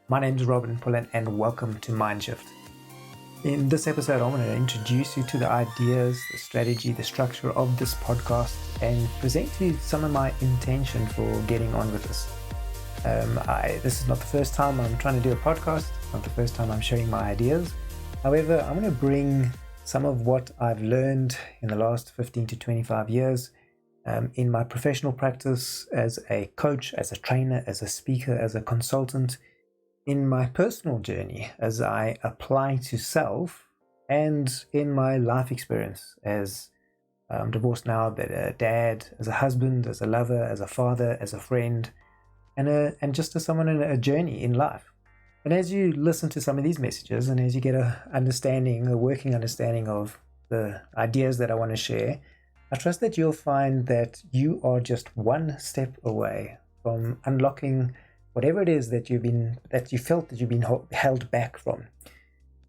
My name is Pullen and welcome to MINDSHIFT. In this episode, I want to introduce you to the ideas, the strategy, the structure of this podcast and present to you some of my intention for getting on with this. This is not the first time I'm trying to do a podcast, not the first time I'm sharing my ideas. However, I'm going to bring some of what I've learned in the last 15 to 25 years in my professional practice as a coach, as a trainer, as a speaker, as a consultant, in my personal journey as I apply to self, and in my life experience as I'm divorced now, but a dad, as a husband, as a lover, as a father, as a friend, and just as someone in a journey in life. And as you listen to some of these messages, and as you get a working understanding of the ideas that I want to share, I trust that you'll find that you are just one step away from unlocking whatever it is that you felt that you've been held back from.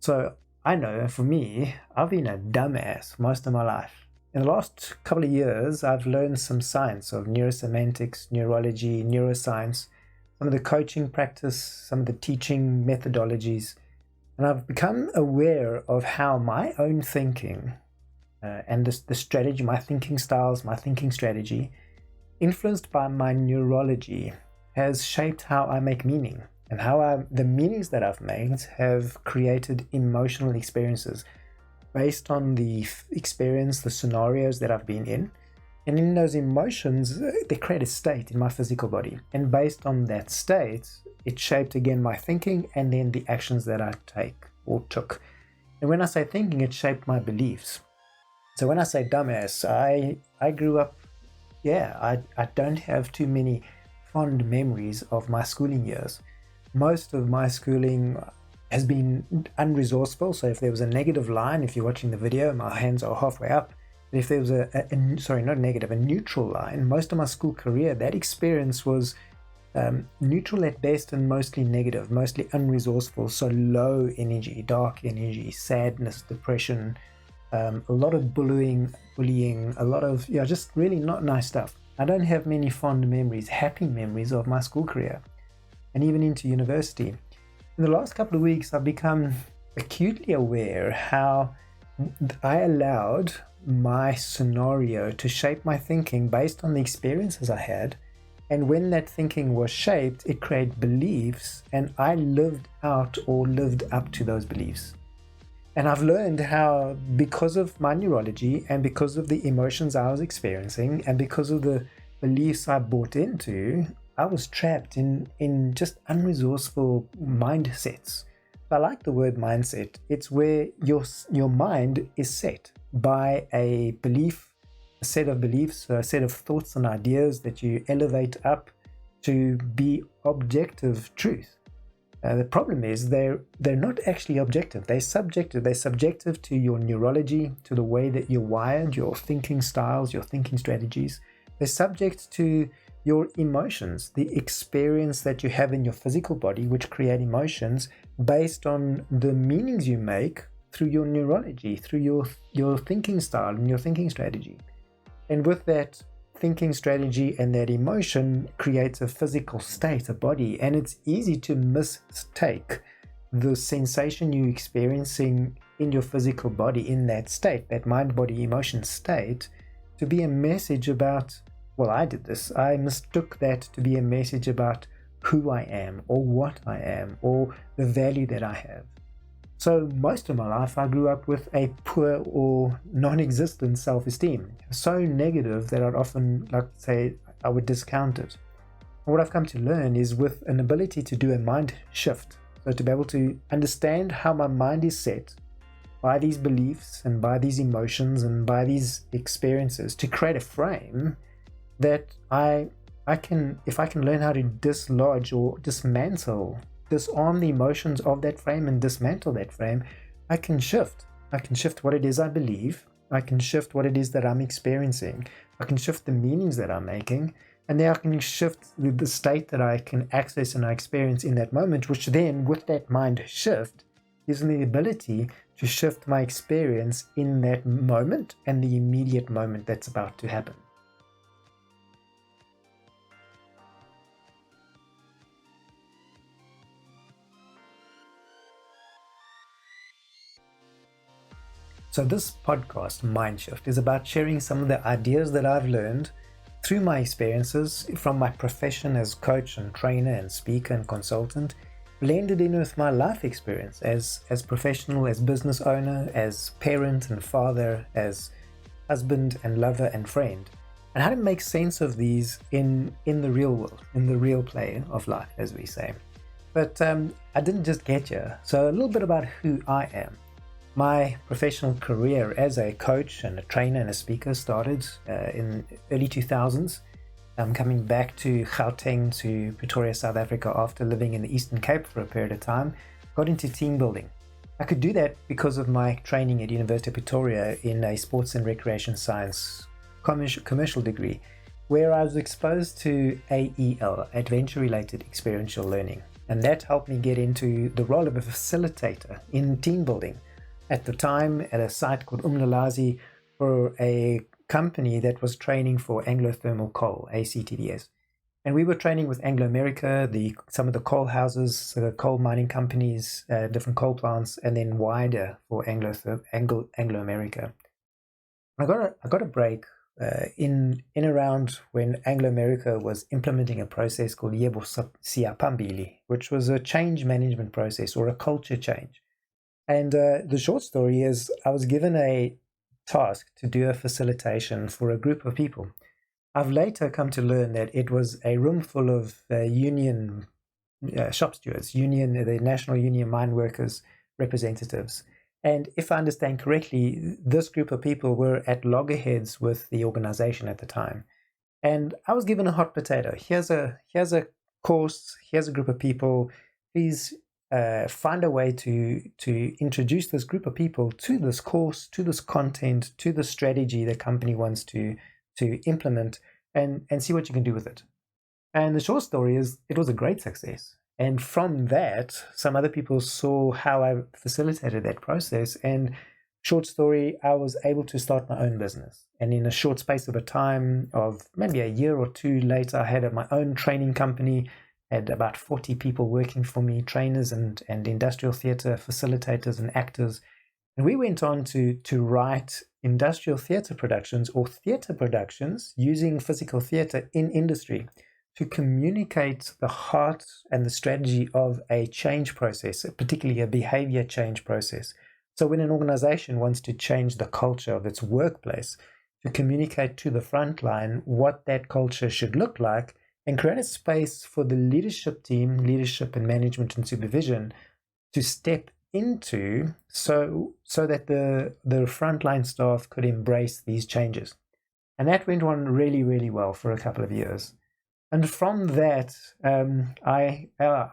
So I know for me, I've been a dumbass most of my life. In the last couple of years, I've learned some science of neurosemantics, neurology, neuroscience, some of the coaching practice, some of the teaching methodologies, and I've become aware of how my own thinking and the strategy, my thinking styles, my thinking strategy, influenced by my neurology, has shaped how I make meaning, and how the meanings that I've made have created emotional experiences based on the experience, the scenarios that I've been in. And in those emotions, they create a state in my physical body. And based on that state, it shaped again my thinking and then the actions that I took. And when I say thinking, it shaped my beliefs. So when I say dumbass, I grew up, I don't have too many fond memories of my schooling years. Most of my schooling has been unresourceful. So if there was a negative line, if you're watching the video, my hands are halfway up. But if there was a neutral line, most of my school career, that experience was neutral at best and mostly negative, mostly unresourceful. So low energy, dark energy, sadness, depression, a lot of bullying, a lot of just really not nice stuff. I don't have many fond memories, happy memories of my school career and even into university. In the last couple of weeks, I've become acutely aware how I allowed my scenario to shape my thinking based on the experiences I had. And when that thinking was shaped, it created beliefs, and I lived up to those beliefs. And I've learned how, because of my neurology and because of the emotions I was experiencing and because of the beliefs I bought into, I was trapped in just unresourceful mindsets. I like the word mindset. It's where your mind is set by a belief, a set of beliefs, a set of thoughts and ideas that you elevate up to be objective truth. The problem is they're not actually objective. They're subjective. They're subjective to your neurology, to the way that you're wired, your thinking styles, your thinking strategies. They're subject to your emotions, the experience that you have in your physical body, which create emotions based on the meanings you make through your neurology, through your thinking style and your thinking strategy. And with that thinking strategy and that emotion creates a physical state, a body, and it's easy to mistake the sensation you're experiencing in your physical body in that state, that mind, body, emotion state, to be a message about, well, I did this. I mistook that to be a message about who I am or what I am or the value that I have. So most of my life, I grew up with a poor or non-existent self-esteem, so negative that I'd often I would discount it. And what I've come to learn is with an ability to do a mind shift, so to be able to understand how my mind is set by these beliefs and by these emotions and by these experiences, to create a frame that if I can learn how to dislodge or disarm the emotions of that frame and dismantle that frame, I can shift what it is I believe. I can shift what it is that I'm experiencing. I can shift the meanings that I'm making, and then I can shift the state that I can access and I experience in that moment, which then, with that mind shift, gives me the ability to shift my experience in that moment and the immediate moment that's about to happen. So this podcast, MindShift, is about sharing some of the ideas that I've learned through my experiences from my profession as coach and trainer and speaker and consultant, blended in with my life experience as professional, as business owner, as parent and father, as husband and lover and friend, and how to make sense of these in the real world, in the real play of life, as we say. But I didn't just get here. So a little bit about who I am. My professional career as a coach and a trainer and a speaker started in early 2000s. I'm coming back to Gauteng, to Pretoria, South Africa, after living in the Eastern Cape for a period of time. Got into team building. I could do that because of my training at University of Pretoria in a sports and recreation science commercial degree, where I was exposed to AEL, adventure-related experiential learning. And that helped me get into the role of a facilitator in team building. At the time, at a site called Umlalazi, for a company that was training for Anglo Thermal Coal, ACTDS. And we were training with Anglo America, some of the coal houses, coal mining companies, different coal plants, and then wider for Anglo America. I got a break in around when Anglo America was implementing a process called Yebo Siapambili, which was a change management process or a culture change. And the short story is I was given a task to do a facilitation for a group of people. I've later come to learn that it was a room full of union shop stewards, the National Union Mine Workers representatives. And if I understand correctly, this group of people were at loggerheads with the organization at the time. And I was given a hot potato. Here's a course, here's a group of people. Please find a way to introduce this group of people to this course, to this content, to the strategy the company wants to implement, and see what you can do with it. And the short story is it was a great success. And from that, some other people saw how I facilitated that process. And short story, I was able to start my own business. And in a short space of a time of maybe a year or two later, I had my own training company, had about 40 people working for me, trainers and industrial theatre facilitators and actors. And we went on to write industrial theatre productions or theatre productions using physical theatre in industry to communicate the heart and the strategy of a change process, particularly a behavior change process. So when an organization wants to change the culture of its workplace, to communicate to the front line what that culture should look like, and create a space for the leadership team, leadership and management and supervision to step into so that the frontline staff could embrace these changes. And that went on really, really well for a couple of years. And from that, I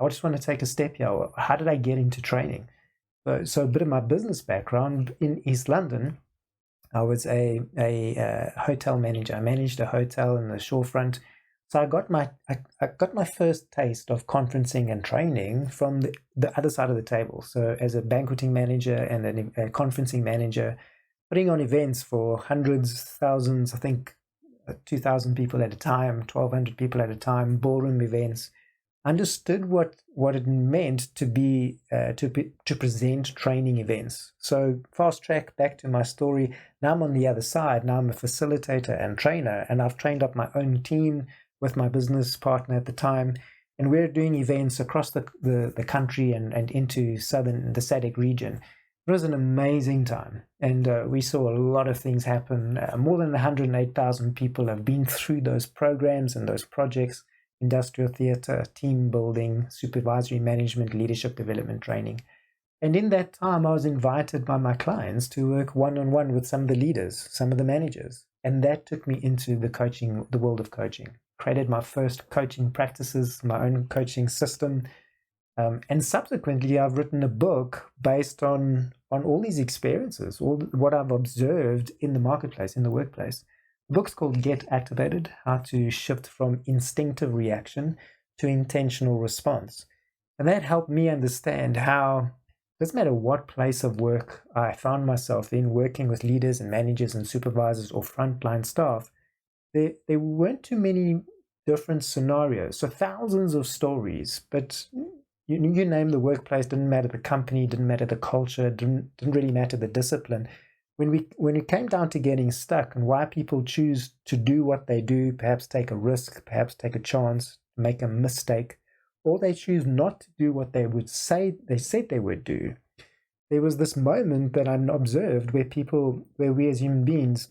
just want to take a step here. How did I get into training? So a bit of my business background in East London, I was a hotel manager. I managed a hotel in the shorefront. So I got my first taste of conferencing and training from the other side of the table. So as a banqueting manager and a conferencing manager, putting on events for hundreds, thousands, I think 2,000 people at a time, 1,200 people at a time, ballroom events, understood what it meant to be to present training events. So fast track back to my story. Now I'm on the other side. Now I'm a facilitator and trainer, and I've trained up my own team with my business partner at the time, and we're doing events across the country and into the SADC region. It was an amazing time, and we saw a lot of things happen. More than 108,000 people have been through those programs and those projects: industrial theatre, team building, supervisory management, leadership development training. And in that time, I was invited by my clients to work one-on-one with some of the leaders, some of the managers, and that took me into the world of coaching. Created my first coaching practices, my own coaching system. And subsequently, I've written a book based on all these experiences, all what I've observed in the marketplace, in the workplace. The book's called Get Activated: How to Shift from Instinctive Reaction to Intentional Response. And that helped me understand how, it doesn't matter what place of work I found myself in, working with leaders and managers and supervisors or frontline staff, there weren't too many different scenarios. So thousands of stories, but you name the workplace, didn't matter the company, didn't matter the culture, didn't really matter the discipline. when it came down to getting stuck and why people choose to do what they do, perhaps take a risk, perhaps take a chance, make a mistake, or they choose not to do what they said they would do, there was this moment that I observed where we as human beings,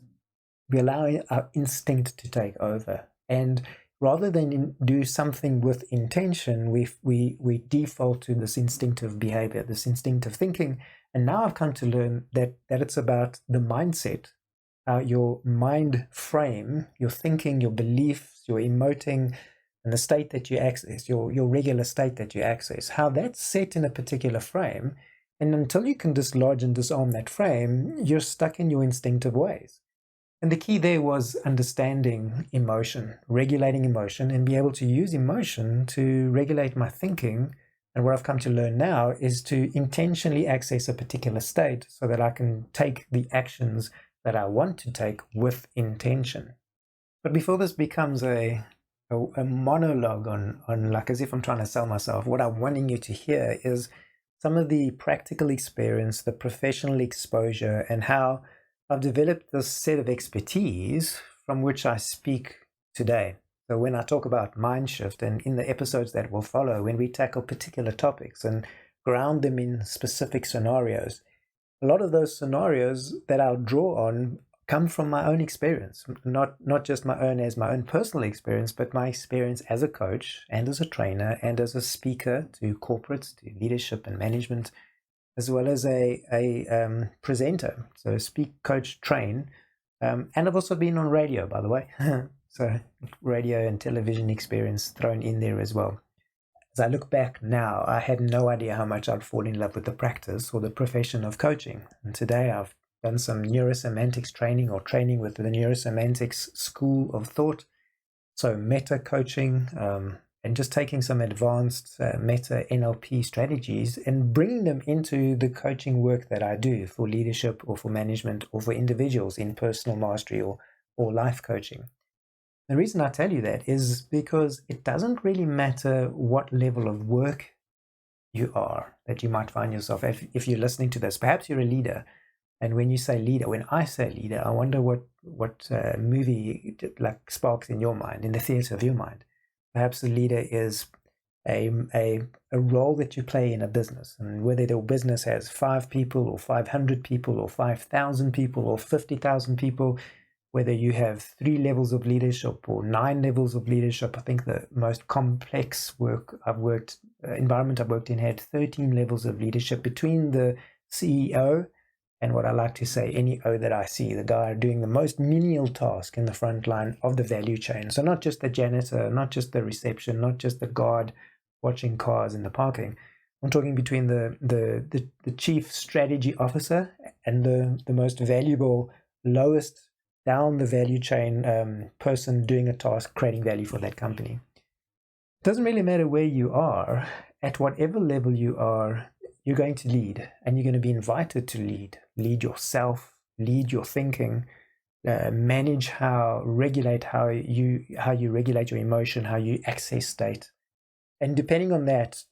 we allow our instinct to take over. And rather than do something with intention, we default to this instinctive behavior, this instinctive thinking. And now I've come to learn that it's about the mindset, your mind frame, your thinking, your beliefs, your emoting, and the state that you access, your regular state that you access, how that's set in a particular frame. And until you can dislodge and disarm that frame, you're stuck in your instinctive ways. And the key there was understanding emotion, regulating emotion, and be able to use emotion to regulate my thinking. And what I've come to learn now is to intentionally access a particular state so that I can take the actions that I want to take with intention. But before this becomes a monologue on like as if I'm trying to sell myself, what I'm wanting you to hear is some of the practical experience, the professional exposure, and how I've developed this set of expertise from which I speak today. So when I talk about MINDSHIFT, and in the episodes that will follow, when we tackle particular topics and ground them in specific scenarios, a lot of those scenarios that I'll draw on come from my own experience, not just my own personal experience, but my experience as a coach and as a trainer and as a speaker to corporates, to leadership and management, as well as a presenter. So speak, coach, train. And I've also been on radio, by the way. So radio and television experience thrown in there as well. As I look back now, I had no idea how much I'd fall in love with the practice or the profession of coaching. And today I've done some neurosemantics training or training with the neurosemantics school of thought. So meta coaching, and just taking some advanced meta NLP strategies and bringing them into the coaching work that I do for leadership or for management or for individuals in personal mastery or life coaching. The reason I tell you that is because it doesn't really matter what level of work you are that you might find yourself. If you're listening to this, perhaps you're a leader. And when you say leader, when I say leader, I wonder what movie like sparks in your mind, in the theater of your mind. Perhaps the leader is a role that you play in a business, and whether your business has 5 people or 500 people or 5,000 people or 50,000 people, whether you have 3 levels of leadership or 9 levels of leadership. I think the most complex environment I've worked in had 13 levels of leadership between the CEO and what I like to say, any O that I see, the guy doing the most menial task in the front line of the value chain. So not just the janitor, not just the reception, not just the guard watching cars in the parking. I'm talking between the chief strategy officer and the most valuable, lowest down the value chain person doing a task, creating value for that company. It doesn't really matter where you are, at whatever level you are, you're going to lead, and you're going to be invited to lead yourself, lead your thinking, manage regulate how you regulate your emotion, how you access state. And depending on that,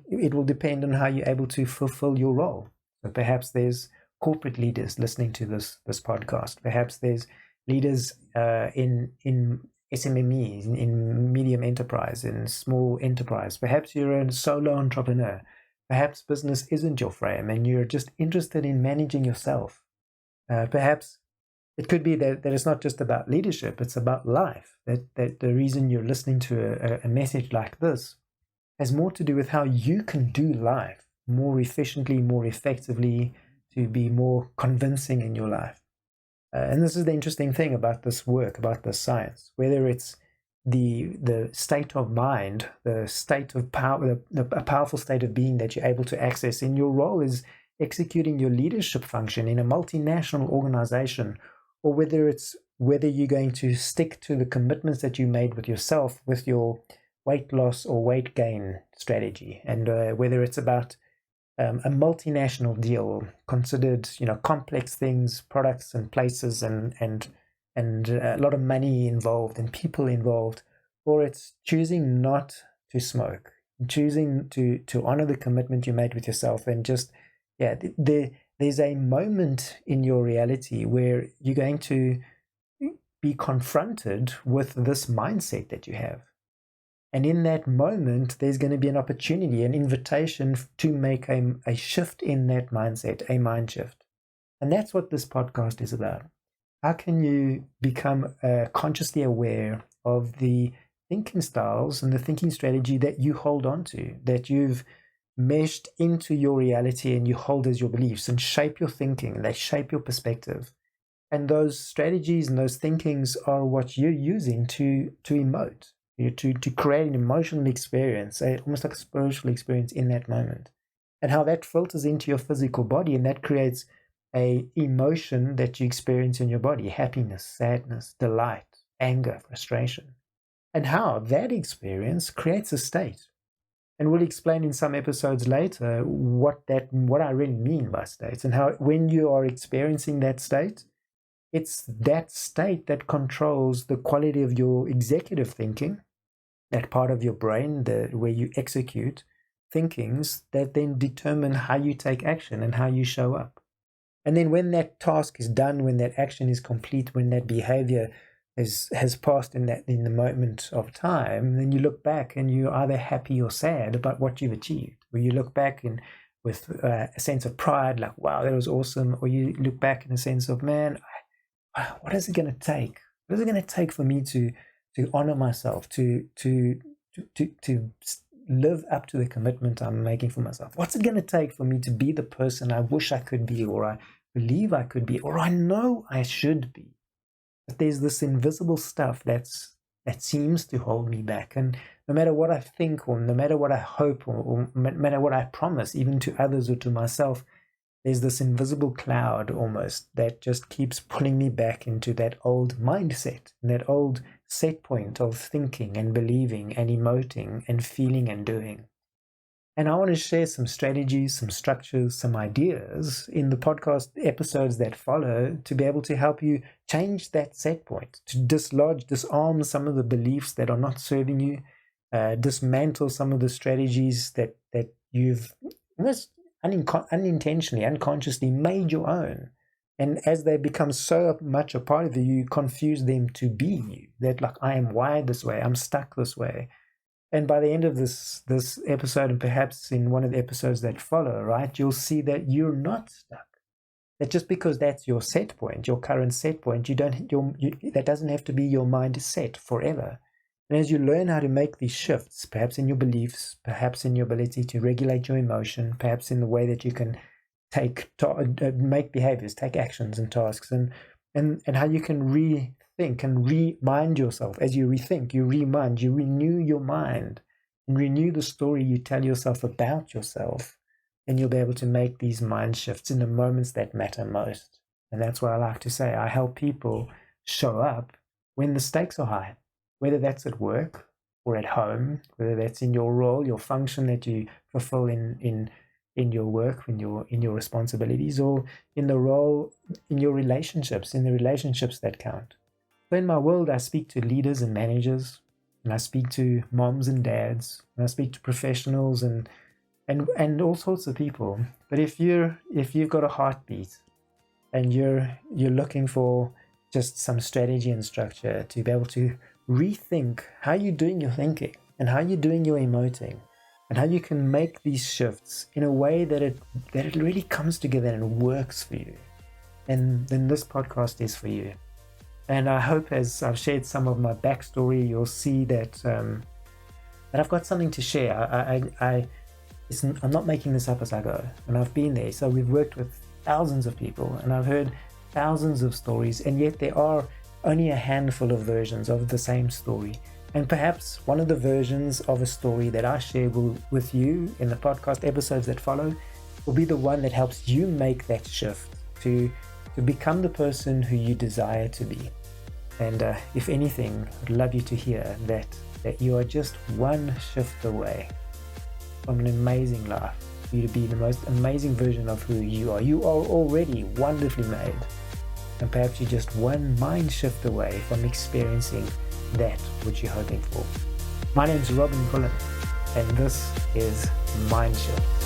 it will depend on how you're able to fulfill your role. So perhaps there's corporate leaders listening to this podcast. Perhaps there's leaders in SMMEs, in medium enterprise, in small enterprise. Perhaps you're a solo entrepreneur. Perhaps business isn't your frame and you're just interested in managing yourself. Perhaps it could be that it's not just about leadership, it's about life. That the reason you're listening to a message like this has more to do with how you can do life more efficiently, more effectively, to be more convincing in your life. And this is the interesting thing about this work, about this science, whether it's the state of mind, the state of power, a powerful state of being that you're able to access in your role is executing your leadership function in a multinational organization, or whether you're going to stick to the commitments that you made with yourself with your weight loss or weight gain strategy, and whether it's about a multinational deal, considered complex things, products and places and a lot of money involved and people involved, or it's choosing not to smoke, choosing to honor the commitment you made with yourself, and just the there's a moment in your reality where you're going to be confronted with this mindset that you have. And in that moment, there's going to be an opportunity, an invitation to make a shift in that mindset, a mind shift. And that's what this podcast is about. How can you become consciously aware of the thinking styles and the thinking strategy that you hold on to, that you've meshed into your reality and you hold as your beliefs, and shape your thinking, and they shape your perspective. And those strategies and those thinkings are what you're using to emote, to create an emotional experience, almost like a spiritual experience in that moment. And how that filters into your physical body, and that creates a emotion that you experience in your body: happiness, sadness, delight, anger, frustration. And how that experience creates a state. And we'll explain in some episodes later what I really mean by states, and how when you are experiencing that state, it's that state that controls the quality of your executive thinking, that part of your brain where you execute thinkings that then determine how you take action and how you show up. And then when that task is done, when that action is complete, when that behavior has passed in the moment of time, then you look back and you're either happy or sad about what you've achieved. Or you look back with a sense of pride, like, wow, that was awesome. Or you look back in a sense of, man, what is it going to take? What is it going to take for me to honor myself, to live up to the commitment I'm making for myself? What's it going to take for me to be the person I wish I could be, or I believe I could be, or I know I should be? But there's this invisible stuff that seems to hold me back. And no matter what I think, or no matter what I hope, or no matter what I promise, even to others or to myself, there's this invisible cloud almost that just keeps pulling me back into that old mindset, that old set point of thinking and believing and emoting and feeling and doing. And I want to share some strategies, some structures, some ideas in the podcast episodes that follow to be able to help you change that set point, to disarm some of the beliefs that are not serving you, dismantle some of the strategies that you've almost unintentionally, unconsciously made your own. And as they become so much a part of you, you confuse them to be you. That, like, I am wired this way, I'm stuck this way. And by the end of this episode, and perhaps in one of the episodes that follow, right, you'll see that you're not stuck. That just because that's your set point, your current set point, that doesn't have to be your mindset forever. And as you learn how to make these shifts, perhaps in your beliefs, perhaps in your ability to regulate your emotion, perhaps in the way that you can make behaviors, take actions and tasks, and how you can rethink and remind yourself. As you rethink, you remind, you renew your mind and renew the story you tell yourself about yourself, and you'll be able to make these mind shifts in the moments that matter most. And that's what I like to say. I help people show up when the stakes are high, whether that's at work or at home, whether that's in your role, your function that you fulfill in your work, in your responsibilities, or in the role in your relationships, in the relationships that count. So in my world, I speak to leaders and managers, and I speak to moms and dads, and I speak to professionals and all sorts of people. But if you've got a heartbeat and you're looking for just some strategy and structure to be able to rethink how you're doing your thinking and how you're doing your emoting, and how you can make these shifts in a way that it really comes together and works for you, and then this podcast is for you. And I hope, as I've shared some of my backstory, you'll see that I've got something to share. I'm not making this up as I go, and I've been there. So we've worked with thousands of people, and I've heard thousands of stories, and yet there are only a handful of versions of the same story. And perhaps one of the versions of a story that I share with you in the podcast episodes that follow will be the one that helps you make that shift to become the person who you desire to be. And if anything, I'd love you to hear that you are just one shift away from an amazing life, for you to be the most amazing version of who you are. You are already wonderfully made. And perhaps you're just one mind shift away from experiencing that which you're hoping for. My name's Pullen, and this is MindShift.